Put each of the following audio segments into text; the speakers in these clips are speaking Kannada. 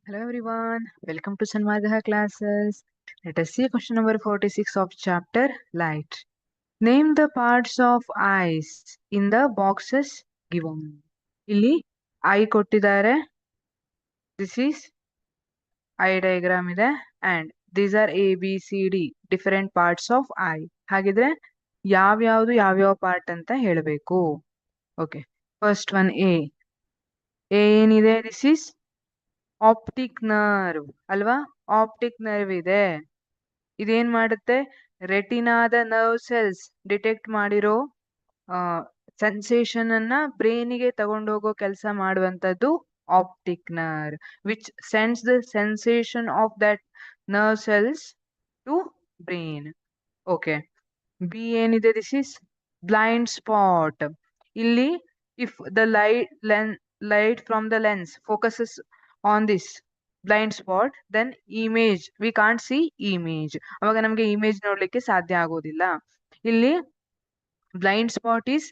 Hello everyone, welcome to Sanmargaha classes. Let us see question number 46 of chapter Light. Name the parts of eyes in the boxes given. ಇಲ್ಲಿ eye ಕೊಟ್ಟಿದ್ದಾರೆ. This is eye diagram ಇದೆ and these are A, B, C, D different parts of eye. ಹಾಗಿದ್ರೆ ಯಾವ್ಯಾವ ಪಾರ್ಟ್ ಅಂತ ಹೇಳಬೇಕು. ಓಕೆ, ಫಸ್ಟ್ ಒನ್ ಎ ಏನಿದೆ? ದಿಸ್ ಇಸ್ ಆಪ್ಟಿಕ್ ನರ್ವ್ ಅಲ್ವಾ? ಆಪ್ಟಿಕ್ ನರ್ವ್ ಇದೆ. ಇದೇನ್ ಮಾಡುತ್ತೆ? ರೆಟಿನಾದ ನರ್ವ್ ಸೆಲ್ಸ್ ಡಿಟೆಕ್ಟ್ ಮಾಡಿರೋ ಸೆನ್ಸೇಷನ್ ಅನ್ನ ಬ್ರೈನಿಗೆ ತಗೊಂಡೋಗೋ ಕೆಲಸ ಮಾಡುವಂತದ್ದು optic nerve, which sends the sensation of that nerve cells to brain. Okay, B ಏನಿದೆ? This is blind spot. ಇಲ್ಲಿ if the light from the lens focuses on this blind spot, then image we can't see image. ಅವಾಗ ನಮ್ಗೆ ಇಮೇಜ್ ನೋಡ್ಲಿಕ್ಕೆ ಸಾಧ್ಯ ಆಗೋದಿಲ್ಲ. ಇಲ್ಲಿ blind spot is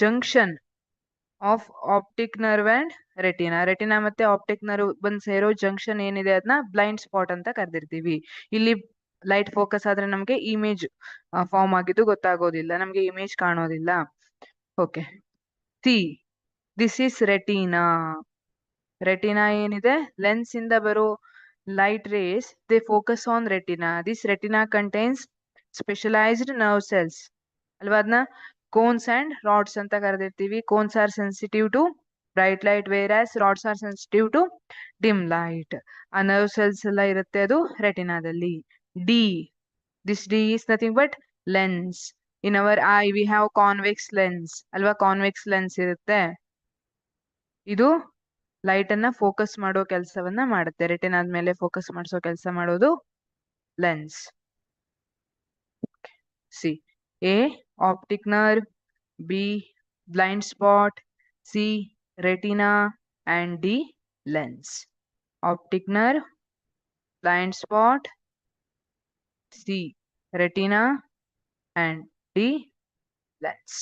junction of optic nerve and retina. Retina ಮತ್ತೆ ಆಪ್ಟಿಕ್ ನರ್ವ್ ಬಂದ್ ಸೇರೋ ಜಂಕ್ಷನ್ ಏನಿದೆ ಅದನ್ನ ಬ್ಲೈಂಡ್ ಸ್ಪಾಟ್ ಅಂತ ಕರೆದಿರ್ತೀವಿ. ಇಲ್ಲಿ ಲೈಟ್ ಫೋಕಸ್ ಆದ್ರೆ ನಮ್ಗೆ ಇಮೇಜ್ ಫಾರ್ಮ್ ಆಗಿದ್ದು ಗೊತ್ತಾಗೋದಿಲ್ಲ, ನಮ್ಗೆ ಇಮೇಜ್ ಕಾಣೋದಿಲ್ಲ. Okay, C this is retina. Retina ಏನಿದೆ? ಲೆನ್ಸ್ ಇಂದ ಬರೋ light rays they focus on retina. This retina contains specialized nerve cells ಅಲ್ವಾ? ಅದನ್ನ ಕೋನ್ಸ್ ಅಂಡ್ ರಾಡ್ಸ್ ಅಂತ ಕರೆದಿರ್ತೀವಿ. Cones are sensitive to bright light, whereas rods are sensitive to dim light. ಆ ನರ್ವ್ ಸೆಲ್ಸ್ ಎಲ್ಲ ಇರುತ್ತೆ ಅದು ರೆಟಿನಾದಲ್ಲಿ. D, this D is nothing but lens. In our eye we have convex lens ಅಲ್ವಾ? ಕಾನ್ವೆಕ್ಸ್ ಲೆನ್ಸ್ ಇರುತ್ತೆ. ಇದು ಲೈಟ್ ಅನ್ನ ಫೋಕಸ್ ಮಾಡೋ ಕೆಲಸವನ್ನ ಮಾಡುತ್ತೆ. ರೆಟಿನಾದ ಮೇಲೆ ಫೋಕಸ್ ಮಾಡಿಸೋ ಕೆಲಸ ಮಾಡೋದು lens. C A optic nerve, B blind spot, C retina and D lens. Optic nerve, blind spot, C retina and D lens.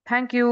Thank you.